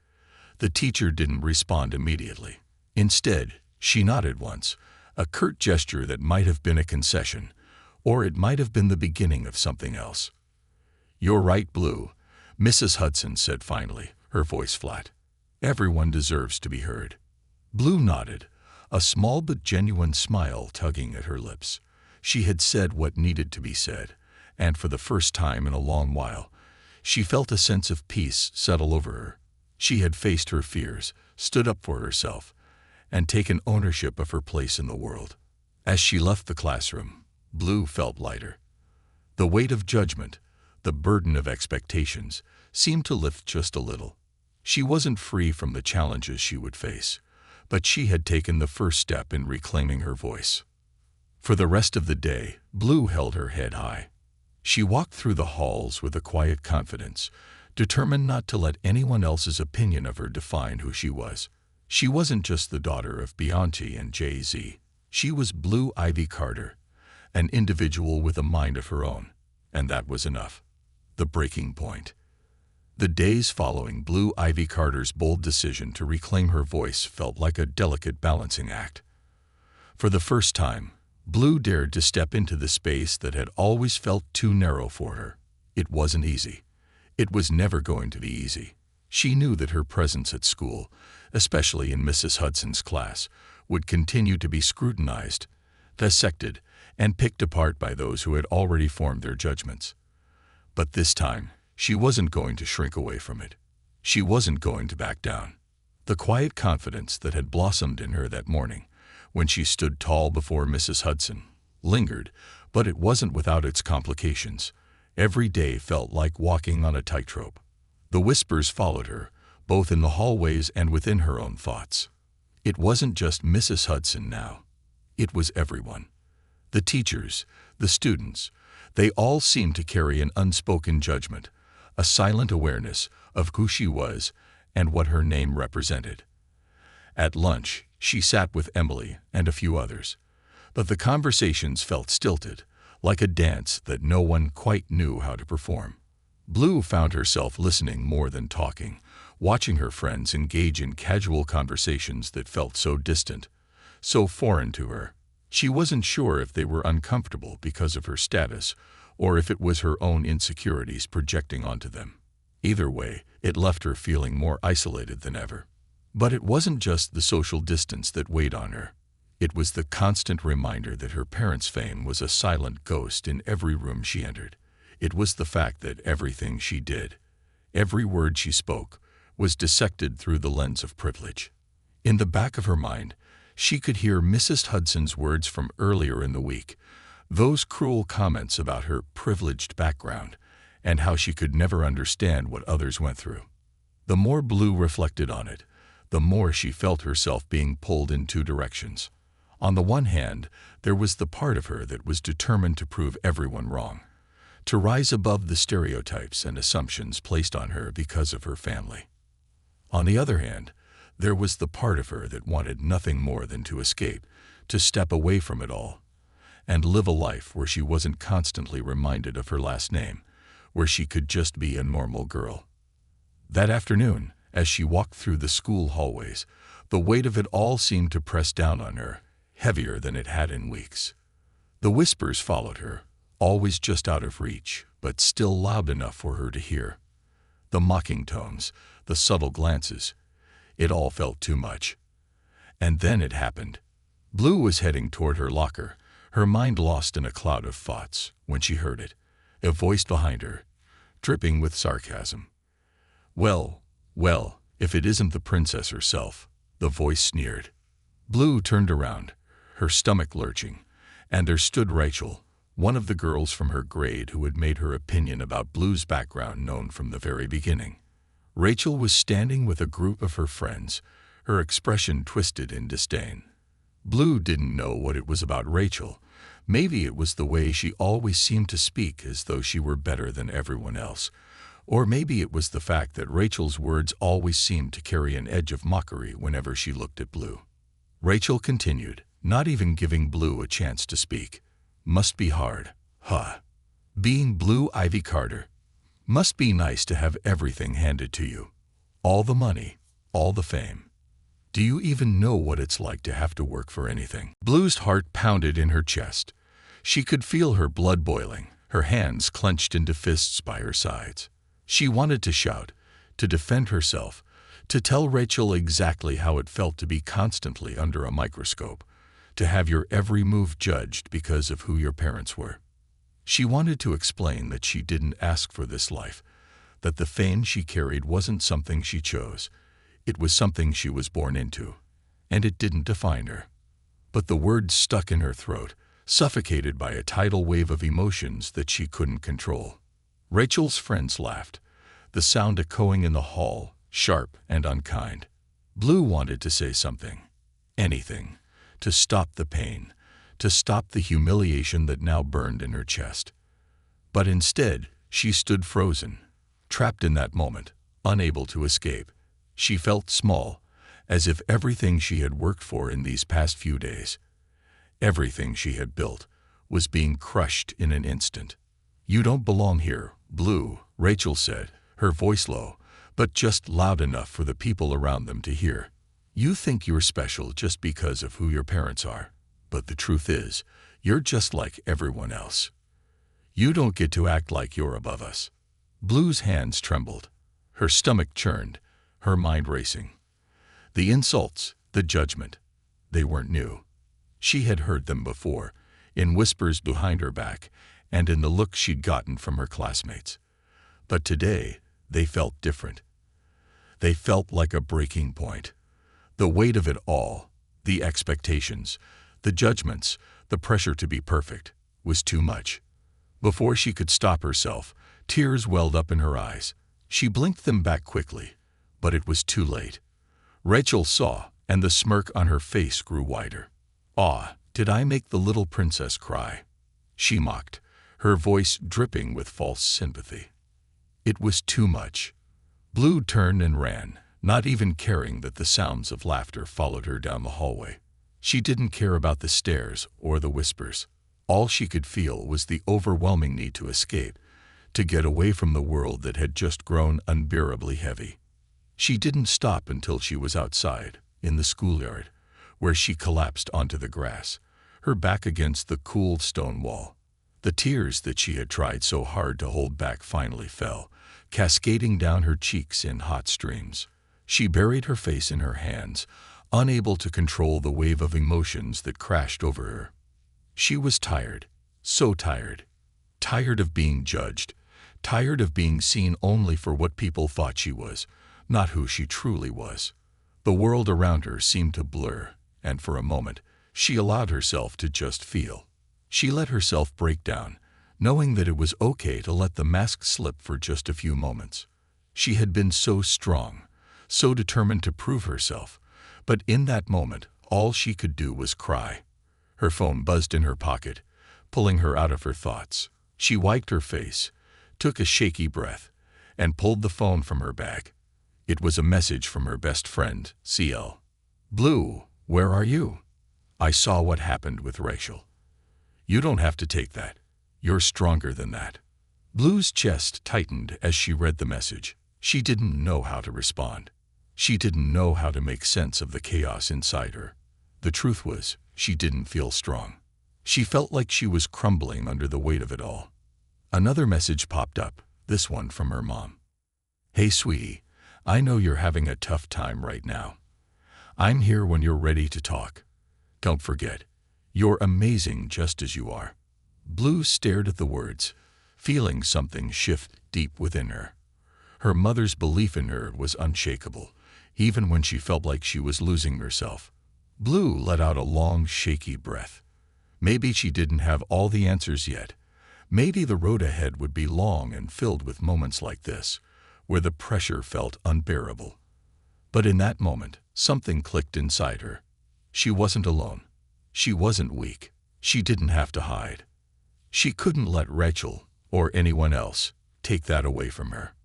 [SPEAKER 1] The teacher didn't respond immediately. Instead, she nodded once, a curt gesture that might have been a concession, or it might have been the beginning of something else. "You're right, Blue," Mrs. Hudson said finally, her voice flat. "Everyone deserves to be heard." Blue nodded, a small but genuine smile tugging at her lips. She had said what needed to be said, and for the first time in a long while, she felt a sense of peace settle over her. She had faced her fears, stood up for herself, and taken ownership of her place in the world. As she left the classroom, Blue felt lighter. The weight of judgment, the burden of expectations, seemed to lift just a little. She wasn't free from the challenges she would face, but she had taken the first step in reclaiming her voice. For the rest of the day, Blue held her head high. She walked through the halls with a quiet confidence, determined not to let anyone else's opinion of her define who she was. She wasn't just the daughter of Beyonce and Jay-Z. She was Blue Ivy Carter, an individual with a mind of her own, and that was enough. The breaking point. The days following Blue Ivy Carter's bold decision to reclaim her voice felt like a delicate balancing act. For the first time, Blue dared to step into the space that had always felt too narrow for her. It wasn't easy. It was never going to be easy. She knew that her presence at school, especially in Mrs. Hudson's class, would continue to be scrutinized, dissected, and picked apart by those who had already formed their judgments. But this time, she wasn't going to shrink away from it. She wasn't going to back down. The quiet confidence that had blossomed in her that morning, when she stood tall before Mrs. Hudson, lingered, but it wasn't without its complications. Every day felt like walking on a tightrope. The whispers followed her, both in the hallways and within her own thoughts. It wasn't just Mrs. Hudson now. It was everyone. The teachers, the students, they all seemed to carry an unspoken judgment, a silent awareness of who she was and what her name represented. At lunch, she sat with Emily and a few others, but the conversations felt stilted, like a dance that no one quite knew how to perform. Blue found herself listening more than talking, watching her friends engage in casual conversations that felt so distant, so foreign to her. She wasn't sure if they were uncomfortable because of her status, or if it was her own insecurities projecting onto them. Either way, it left her feeling more isolated than ever. But it wasn't just the social distance that weighed on her. It was the constant reminder that her parents' fame was a silent ghost in every room she entered. It was the fact that everything she did, every word she spoke, was dissected through the lens of privilege. In the back of her mind, she could hear Mrs. Hudson's words from earlier in the week, Those cruel comments about her privileged background and how she could never understand what others went through. The more Blue reflected on it, the more she felt herself being pulled in two directions. On the one hand, there was the part of her that was determined to prove everyone wrong, to rise above the stereotypes and assumptions placed on her because of her family. On the other hand, there was the part of her that wanted nothing more than to escape, to step away from it all, and live a life where she wasn't constantly reminded of her last name, where she could just be a normal girl. That afternoon, as she walked through the school hallways, the weight of it all seemed to press down on her, heavier than it had in weeks. The whispers followed her, always just out of reach, but still loud enough for her to hear. The mocking tones, the subtle glances, it all felt too much. And then it happened. Blue was heading toward her locker, her mind lost in a cloud of thoughts, when she heard it, a voice behind her, dripping with sarcasm. Well, if it isn't the princess herself," the voice sneered. Blue turned around, her stomach lurching, and there stood Rachel, one of the girls from her grade who had made her opinion about Blue's background known from the very beginning. Rachel was standing with a group of her friends, her expression twisted in disdain. Blue didn't know what it was about Rachel. Maybe it was the way she always seemed to speak as though she were better than everyone else. Or maybe it was the fact that Rachel's words always seemed to carry an edge of mockery whenever she looked at Blue. Rachel continued, not even giving Blue a chance to speak. "Must be hard, huh? Being Blue Ivy Carter. Must be nice to have everything handed to you. All the money, all the fame. Do you even know what it's like to have to work for anything?" Blue's heart pounded in her chest. She could feel her blood boiling, her hands clenched into fists by her sides. She wanted to shout, to defend herself, to tell Rachel exactly how it felt to be constantly under a microscope, to have your every move judged because of who your parents were. She wanted to explain that she didn't ask for this life, that the fame she carried wasn't something she chose. It was something she was born into, and it didn't define her. But the words stuck in her throat, suffocated by a tidal wave of emotions that she couldn't control. Rachel's friends laughed, the sound echoing in the hall, sharp and unkind. Blue wanted to say something, anything, to stop the pain, to stop the humiliation that now burned in her chest. But instead, she stood frozen, trapped in that moment, unable to escape. She felt small, as if everything she had worked for in these past few days, everything she had built, was being crushed in an instant. "You don't belong here, Blue," Rachel said, her voice low, but just loud enough for the people around them to hear. "You think you're special just because of who your parents are, but the truth is, you're just like everyone else. You don't get to act like you're above us." Blue's hands trembled, her stomach churned, her mind racing. The insults, the judgment, they weren't new. She had heard them before, in whispers behind her back, and in the look she'd gotten from her classmates. But today, they felt different. They felt like a breaking point. The weight of it all, the expectations, the judgments, the pressure to be perfect, was too much. Before she could stop herself, tears welled up in her eyes. She blinked them back quickly, but it was too late. Rachel saw, and the smirk on her face grew wider. "Ah, did I make the little princess cry?" she mocked, her voice dripping with false sympathy. It was too much. Blue turned and ran, not even caring that the sounds of laughter followed her down the hallway. She didn't care about the stares or the whispers. All she could feel was the overwhelming need to escape, to get away from the world that had just grown unbearably heavy. She didn't stop until she was outside, in the schoolyard, where she collapsed onto the grass, her back against the cool stone wall. The tears that she had tried so hard to hold back finally fell, cascading down her cheeks in hot streams. She buried her face in her hands, unable to control the wave of emotions that crashed over her. She was tired, so tired. Tired of being judged, tired of being seen only for what people thought she was, not who she truly was. The world around her seemed to blur, and for a moment, she allowed herself to just feel. She let herself break down, knowing that it was okay to let the mask slip for just a few moments. She had been so strong, so determined to prove herself, but in that moment, all she could do was cry. Her phone buzzed in her pocket, pulling her out of her thoughts. She wiped her face, took a shaky breath, and pulled the phone from her bag. It was a message from her best friend, CL. "Blue, where are you? I saw what happened with Rachel. You don't have to take that. You're stronger than that." Blue's chest tightened as she read the message. She didn't know how to respond. She didn't know how to make sense of the chaos inside her. The truth was, she didn't feel strong. She felt like she was crumbling under the weight of it all. Another message popped up, this one from her mom. "Hey sweetie, I know you're having a tough time right now. I'm here when you're ready to talk. Don't forget, you're amazing just as you are." Blue stared at the words, feeling something shift deep within her. Her mother's belief in her was unshakable, even when she felt like she was losing herself. Blue let out a long, shaky breath. Maybe she didn't have all the answers yet. Maybe the road ahead would be long and filled with moments like this, where the pressure felt unbearable. But in that moment, something clicked inside her. She wasn't alone. She wasn't weak. She didn't have to hide. She couldn't let Rachel, or anyone else, take that away from her.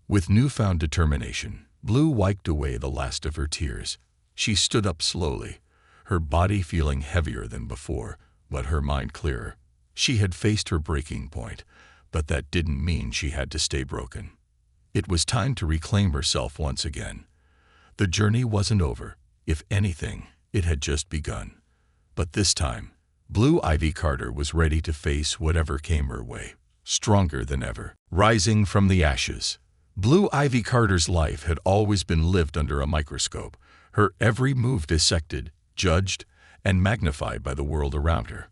[SPEAKER 1] With newfound determination, Blue wiped away the last of her tears. She stood up slowly, her body feeling heavier than before, but her mind clearer. She had faced her breaking point, but that didn't mean she had to stay broken. It was time to reclaim herself once again. The journey wasn't over. If anything, it had just begun. But this time, Blue Ivy Carter was ready to face whatever came her way, stronger than ever. Rising from the ashes, Blue Ivy Carter's life had always been lived under a microscope, her every move dissected, judged, and magnified by the world around her.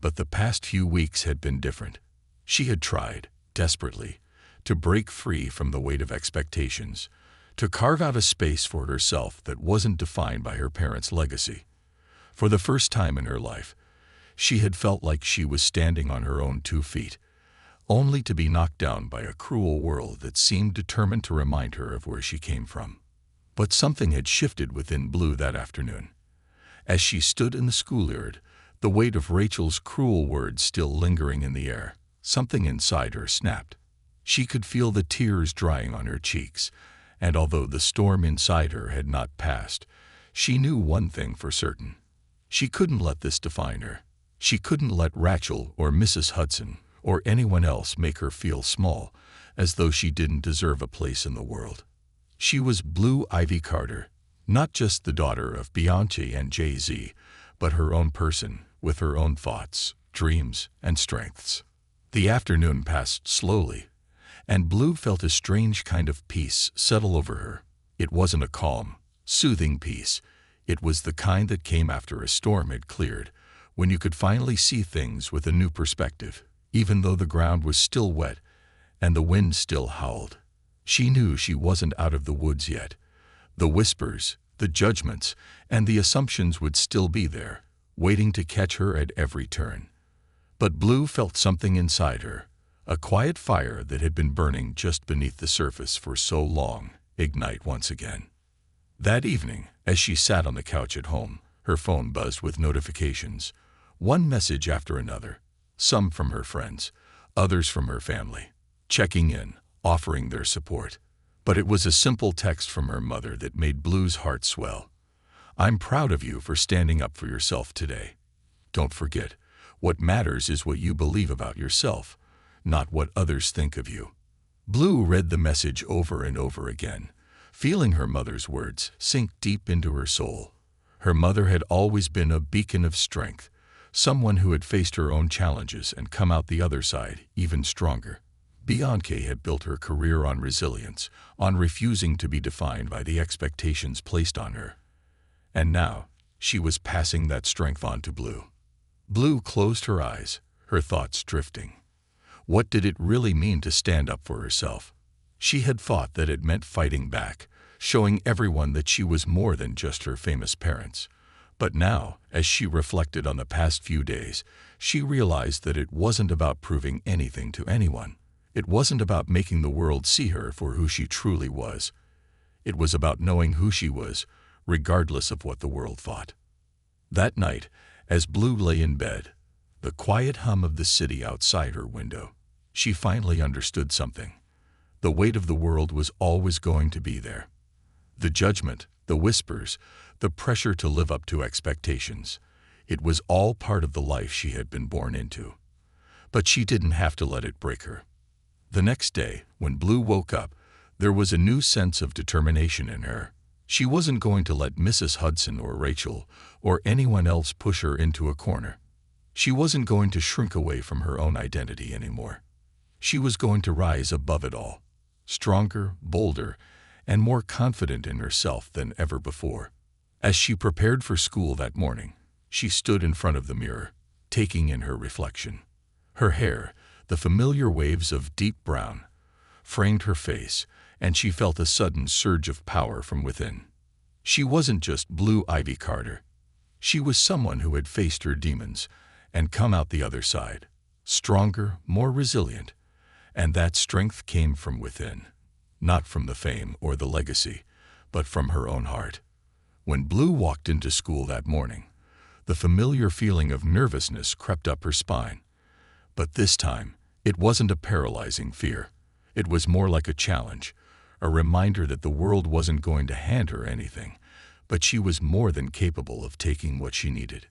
[SPEAKER 1] But the past few weeks had been different. She had tried, desperately, to break free from the weight of expectations, to carve out a space for herself that wasn't defined by her parents' legacy. For the first time in her life, she had felt like she was standing on her own 2 feet, only to be knocked down by a cruel world that seemed determined to remind her of where she came from. But something had shifted within Blue that afternoon. As she stood in the schoolyard, the weight of Rachel's cruel words still lingering in the air, something inside her snapped. She could feel the tears drying on her cheeks, and although the storm inside her had not passed, she knew one thing for certain. She couldn't let this define her. She couldn't let Rachel or Mrs. Hudson or anyone else make her feel small, as though she didn't deserve a place in the world. She was Blue Ivy Carter, not just the daughter of Beyoncé and Jay-Z, but her own person, with her own thoughts, dreams, and strengths. The afternoon passed slowly, and Blue felt a strange kind of peace settle over her. It wasn't a calm, soothing peace. It was the kind that came after a storm had cleared, when you could finally see things with a new perspective, even though the ground was still wet and the wind still howled. She knew she wasn't out of the woods yet. The whispers, the judgments, and the assumptions would still be there, waiting to catch her at every turn. But Blue felt something inside her, a quiet fire that had been burning just beneath the surface for so long, ignite once again. That evening, as she sat on the couch at home, her phone buzzed with notifications, one message after another, some from her friends, others from her family, checking in, offering their support. But it was a simple text from her mother that made Blue's heart swell. "I'm proud of you for standing up for yourself today. Don't forget, what matters is what you believe about yourself, not what others think of you." Blue read the message over and over again, feeling her mother's words sink deep into her soul. Her mother had always been a beacon of strength, someone who had faced her own challenges and come out the other side even stronger. Beyoncé had built her career on resilience, on refusing to be defined by the expectations placed on her. And now, she was passing that strength on to Blue. Blue closed her eyes, her thoughts drifting. What did it really mean to stand up for herself? She had thought that it meant fighting back, showing everyone that she was more than just her famous parents. But now, as she reflected on the past few days, she realized that it wasn't about proving anything to anyone. It wasn't about making the world see her for who she truly was. It was about knowing who she was, regardless of what the world thought. That night, as Blue lay in bed, the quiet hum of the city outside her window, she finally understood something. The weight of the world was always going to be there. The judgment, the whispers, the pressure to live up to expectations. It was all part of the life she had been born into. But she didn't have to let it break her. The next day, when Blue woke up, there was a new sense of determination in her. She wasn't going to let Mrs. Hudson or Rachel or anyone else push her into a corner. She wasn't going to shrink away from her own identity anymore. She was going to rise above it all, stronger, bolder, and more confident in herself than ever before. As she prepared for school that morning, she stood in front of the mirror, taking in her reflection. Her hair, the familiar waves of deep brown, framed her face, and she felt a sudden surge of power from within. She wasn't just Blue Ivy Carter. She was someone who had faced her demons and come out the other side, stronger, more resilient. And that strength came from within, not from the fame or the legacy, but from her own heart. When Blue walked into school that morning, the familiar feeling of nervousness crept up her spine. But this time, it wasn't a paralyzing fear. It was more like a challenge, a reminder that the world wasn't going to hand her anything, but she was more than capable of taking what she needed.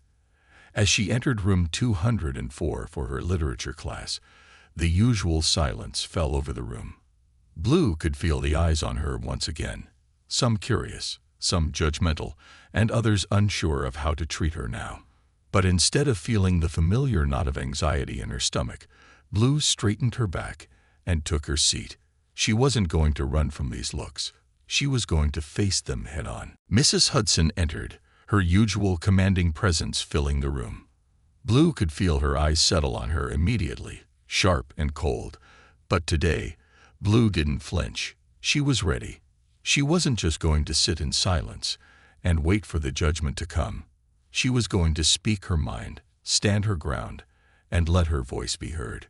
[SPEAKER 1] As she entered room 204 for her literature class, the usual silence fell over the room. Blue could feel the eyes on her once again, some curious, some judgmental, and others unsure of how to treat her now. But instead of feeling the familiar knot of anxiety in her stomach, Blue straightened her back and took her seat. She wasn't going to run from these looks. She was going to face them head-on. Mrs. Hudson entered, her usual commanding presence filling the room. Blue could feel her eyes settle on her immediately, sharp and cold. But today, Blue didn't flinch. She was ready. She wasn't just going to sit in silence and wait for the judgment to come. She was going to speak her mind, stand her ground, and let her voice be heard.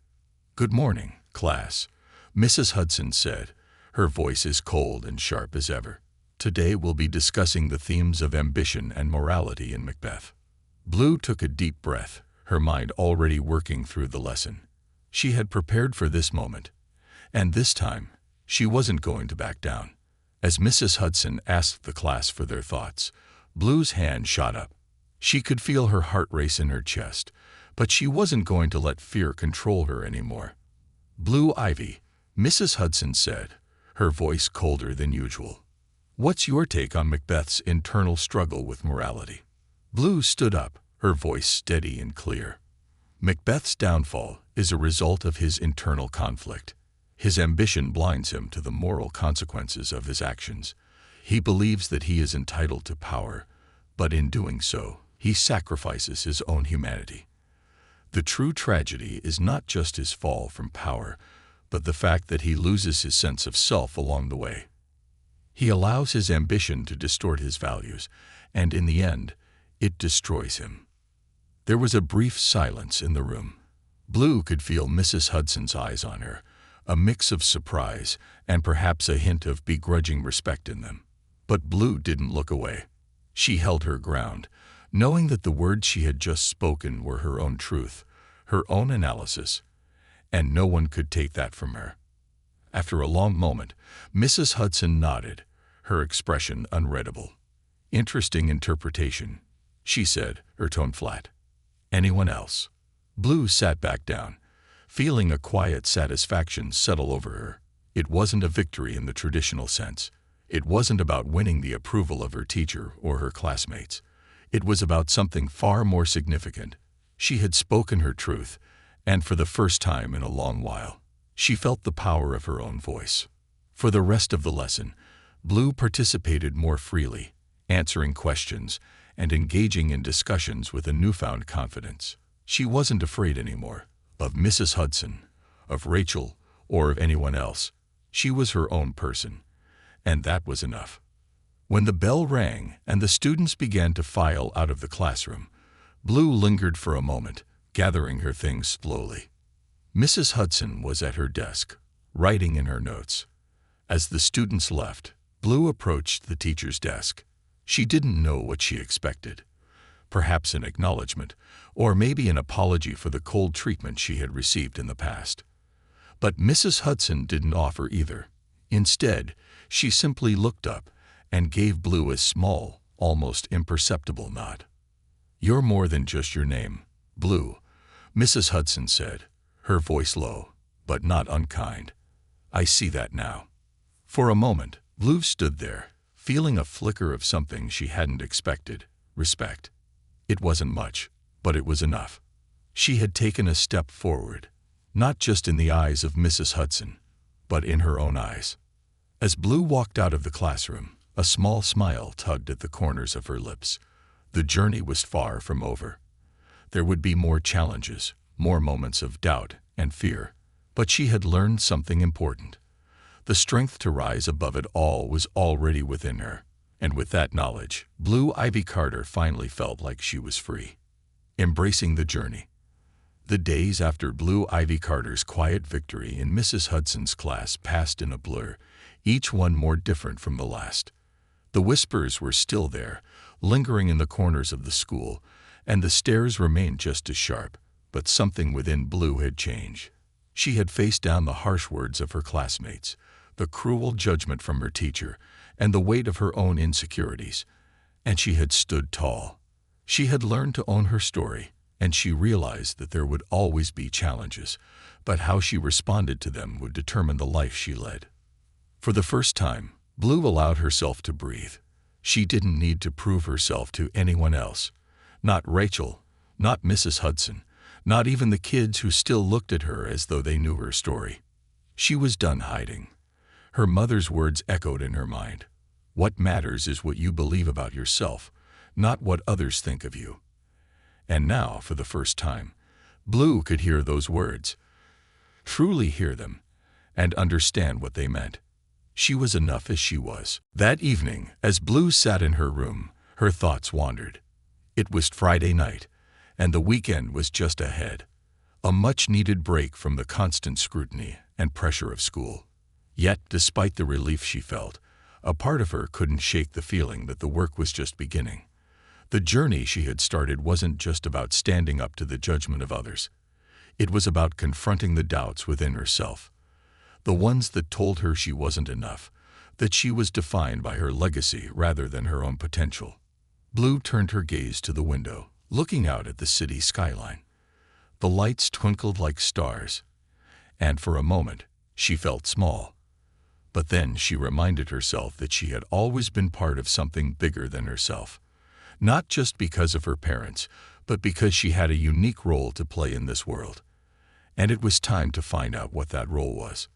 [SPEAKER 1] "Good morning, class," Mrs. Hudson said, her voice as cold and sharp as ever. "Today we'll be discussing the themes of ambition and morality in Macbeth." Blue took a deep breath, her mind already working through the lesson. She had prepared for this moment, and this time, she wasn't going to back down. As Mrs. Hudson asked the class for their thoughts, Blue's hand shot up. She could feel her heart race in her chest, but she wasn't going to let fear control her anymore. "Blue Ivy," Mrs. Hudson said, her voice colder than usual. "What's your take on Macbeth's internal struggle with morality?" Blue stood up, her voice steady and clear. "Macbeth's downfall is a result of his internal conflict. His ambition blinds him to the moral consequences of his actions. He believes that he is entitled to power, but in doing so, he sacrifices his own humanity. The true tragedy is not just his fall from power, but the fact that he loses his sense of self along the way. He allows his ambition to distort his values, and in the end, it destroys him." There was a brief silence in the room. Blue could feel Mrs. Hudson's eyes on her, a mix of surprise and perhaps a hint of begrudging respect in them. But Blue didn't look away. She held her ground, knowing that the words she had just spoken were her own truth, her own analysis, and no one could take that from her. After a long moment, Mrs. Hudson nodded, her expression unreadable. "Interesting interpretation," she said, her tone flat. "Anyone else?" Blue sat back down, feeling a quiet satisfaction settle over her. It wasn't a victory in the traditional sense. It wasn't about winning the approval of her teacher or her classmates. It was about something far more significant. She had spoken her truth, and for the first time in a long while, she felt the power of her own voice. For the rest of the lesson, Blue participated more freely, answering questions and engaging in discussions with a newfound confidence. She wasn't afraid anymore of Mrs. Hudson, of Rachel, or of anyone else. She was her own person, and that was enough. When the bell rang and the students began to file out of the classroom, Blue lingered for a moment, gathering her things slowly. Mrs. Hudson was at her desk, writing in her notes. As the students left, Blue approached the teacher's desk. She didn't know what she expected. Perhaps an acknowledgement, or maybe an apology for the cold treatment she had received in the past. But Mrs. Hudson didn't offer either. Instead, she simply looked up and gave Blue a small, almost imperceptible nod. "You're more than just your name, Blue," Mrs. Hudson said, her voice low, but not unkind. "I see that now." For a moment, Blue stood there, feeling a flicker of something she hadn't expected: respect. It wasn't much, but it was enough. She had taken a step forward, not just in the eyes of Mrs. Hudson, but in her own eyes. As Blue walked out of the classroom, a small smile tugged at the corners of her lips. The journey was far from over. There would be more challenges, more moments of doubt and fear, but she had learned something important. The strength to rise above it all was already within her, and with that knowledge, Blue Ivy Carter finally felt like she was free, embracing the journey. The days after Blue Ivy Carter's quiet victory in Mrs. Hudson's class passed in a blur, each one more different from the last. The whispers were still there, lingering in the corners of the school, and the stares remained just as sharp, but something within Blue had changed. She had faced down the harsh words of her classmates, the cruel judgment from her teacher, and the weight of her own insecurities, and she had stood tall. She had learned to own her story, and she realized that there would always be challenges, but how she responded to them would determine the life she led. For the first time, Blue allowed herself to breathe. She didn't need to prove herself to anyone else. Not Rachel, not Mrs. Hudson, not even the kids who still looked at her as though they knew her story. She was done hiding. Her mother's words echoed in her mind. "What matters is what you believe about yourself, not what others think of you." And now, for the first time, Blue could hear those words, truly hear them, and understand what they meant. She was enough as she was. That evening, as Blue sat in her room, her thoughts wandered. It was Friday night, and the weekend was just ahead. A much-needed break from the constant scrutiny and pressure of school. Yet, despite the relief she felt, a part of her couldn't shake the feeling that the work was just beginning. The journey she had started wasn't just about standing up to the judgment of others. It was about confronting the doubts within herself. The ones that told her she wasn't enough, that she was defined by her legacy rather than her own potential. Blue turned her gaze to the window, looking out at the city skyline. The lights twinkled like stars, and for a moment, she felt small. But then she reminded herself that she had always been part of something bigger than herself. Not just because of her parents, but because she had a unique role to play in this world. And it was time to find out what that role was.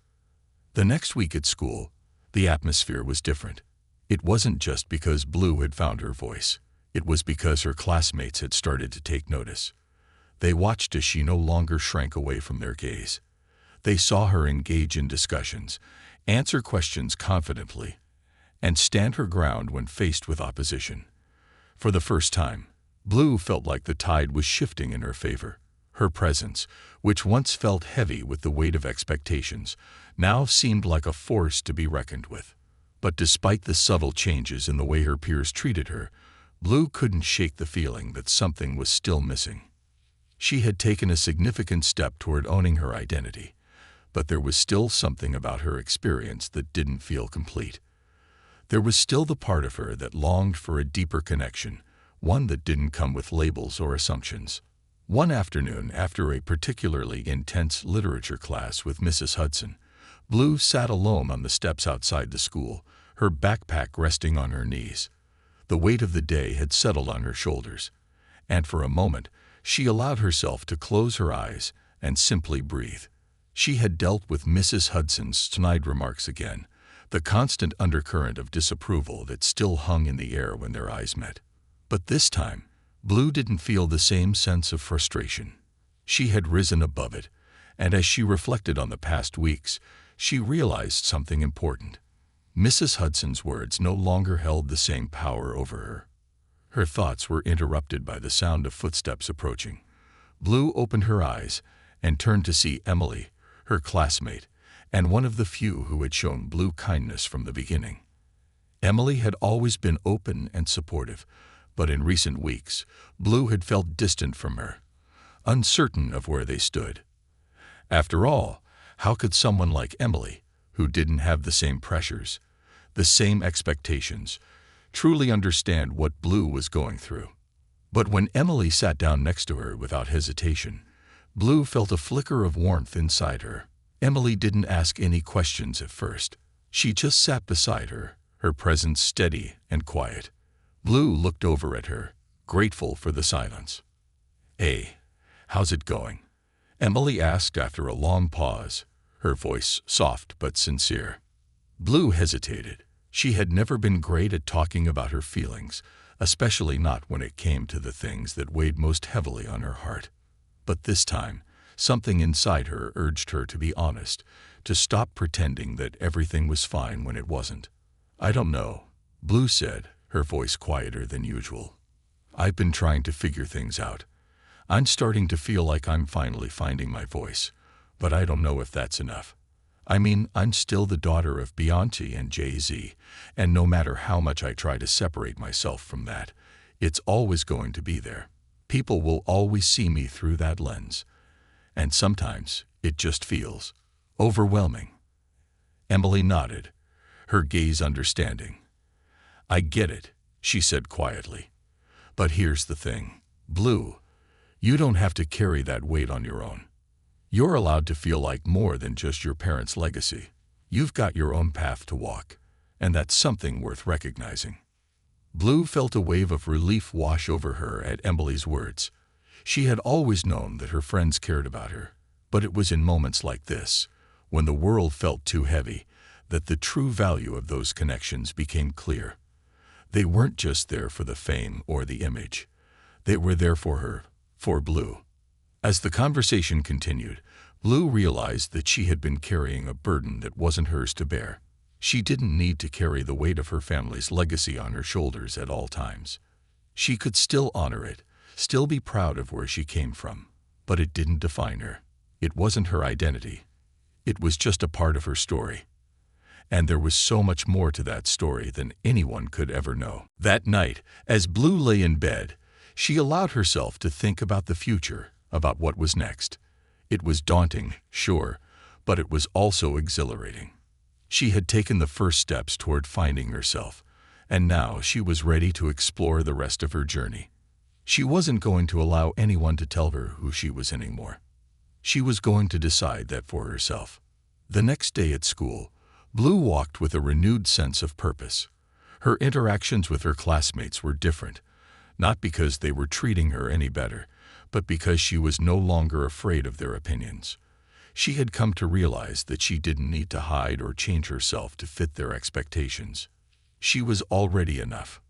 [SPEAKER 1] The next week at school, the atmosphere was different. It wasn't just because Blue had found her voice. It was because her classmates had started to take notice. They watched as she no longer shrank away from their gaze. They saw her engage in discussions, answer questions confidently, and stand her ground when faced with opposition. For the first time, Blue felt like the tide was shifting in her favor. Her presence, which once felt heavy with the weight of expectations, now seemed like a force to be reckoned with. But despite the subtle changes in the way her peers treated her, Blue couldn't shake the feeling that something was still missing. She had taken a significant step toward owning her identity, but there was still something about her experience that didn't feel complete. There was still the part of her that longed for a deeper connection, one that didn't come with labels or assumptions. One afternoon, after a particularly intense literature class with Mrs. Hudson, Blue sat alone on the steps outside the school, her backpack resting on her knees. The weight of the day had settled on her shoulders, and for a moment, she allowed herself to close her eyes and simply breathe. She had dealt with Mrs. Hudson's snide remarks again, the constant undercurrent of disapproval that still hung in the air when their eyes met. But this time, Blue didn't feel the same sense of frustration. She had risen above it, and as she reflected on the past weeks, she realized something important. Mrs. Hudson's words no longer held the same power over her. Her thoughts were interrupted by the sound of footsteps approaching. Blue opened her eyes and turned to see Emily, her classmate, and one of the few who had shown Blue kindness from the beginning. Emily had always been open and supportive, but in recent weeks, Blue had felt distant from her, uncertain of where they stood. After all, how could someone like Emily, who didn't have the same pressures, the same expectations, truly understand what Blue was going through? But when Emily sat down next to her without hesitation, Blue felt a flicker of warmth inside her. Emily didn't ask any questions at first. She just sat beside her, her presence steady and quiet. Blue looked over at her, grateful for the silence. "Hey, how's it going?" Emily asked after a long pause, her voice soft but sincere. Blue hesitated. She had never been great at talking about her feelings, especially not when it came to the things that weighed most heavily on her heart. But this time, something inside her urged her to be honest, to stop pretending that everything was fine when it wasn't. "I don't know," Blue said, her voice quieter than usual. "I've been trying to figure things out. I'm starting to feel like I'm finally finding my voice, but I don't know if that's enough. I mean, I'm still the daughter of Beyonce and Jay-Z, and no matter how much I try to separate myself from that, it's always going to be there. People will always see me through that lens. And sometimes it just feels overwhelming." Emily nodded, her gaze understanding. "I get it," she said quietly. "But here's the thing, Blue, you don't have to carry that weight on your own. You're allowed to feel like more than just your parents' legacy. You've got your own path to walk, and that's something worth recognizing." Blue felt a wave of relief wash over her at Emily's words. She had always known that her friends cared about her, but it was in moments like this, when the world felt too heavy, that the true value of those connections became clear. They weren't just there for the fame or the image. They were there for her, for Blue. As the conversation continued, Blue realized that she had been carrying a burden that wasn't hers to bear. She didn't need to carry the weight of her family's legacy on her shoulders at all times. She could still honor it, still be proud of where she came from, but it didn't define her. It wasn't her identity. It was just a part of her story. And there was so much more to that story than anyone could ever know. That night, as Blue lay in bed, she allowed herself to think about the future, about what was next. It was daunting, sure, but it was also exhilarating. She had taken the first steps toward finding herself, and now she was ready to explore the rest of her journey. She wasn't going to allow anyone to tell her who she was anymore. She was going to decide that for herself. The next day at school, Blue walked with a renewed sense of purpose. Her interactions with her classmates were different, not because they were treating her any better, but because she was no longer afraid of their opinions. She had come to realize that she didn't need to hide or change herself to fit their expectations. She was already enough.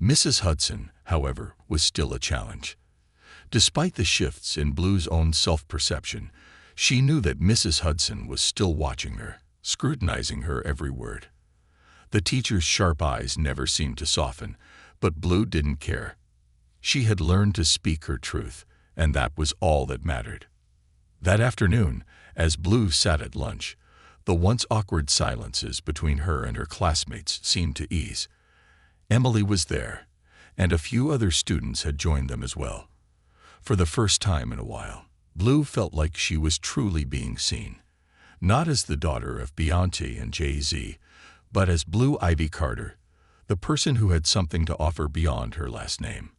[SPEAKER 1] Mrs. Hudson, however, was still a challenge. Despite the shifts in Blue's own self-perception, she knew that Mrs. Hudson was still watching her, scrutinizing her every word. The teacher's sharp eyes never seemed to soften, but Blue didn't care. She had learned to speak her truth, and that was all that mattered. That afternoon, as Blue sat at lunch, the once awkward silences between her and her classmates seemed to ease. Emily was there, and a few other students had joined them as well. For the first time in a while, Blue felt like she was truly being seen, not as the daughter of Beyonce and Jay-Z, but as Blue Ivy Carter, the person who had something to offer beyond her last name.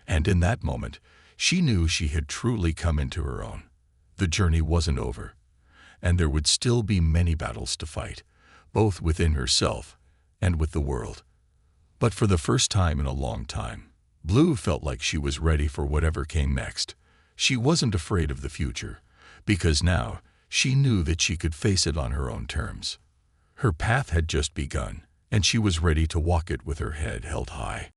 [SPEAKER 1] And in that moment, she knew she had truly come into her own. The journey wasn't over, and there would still be many battles to fight, both within herself and with the world. But for the first time in a long time, Blue felt like she was ready for whatever came next. She wasn't afraid of the future, because now she knew that she could face it on her own terms. Her path had just begun, and she was ready to walk it with her head held high.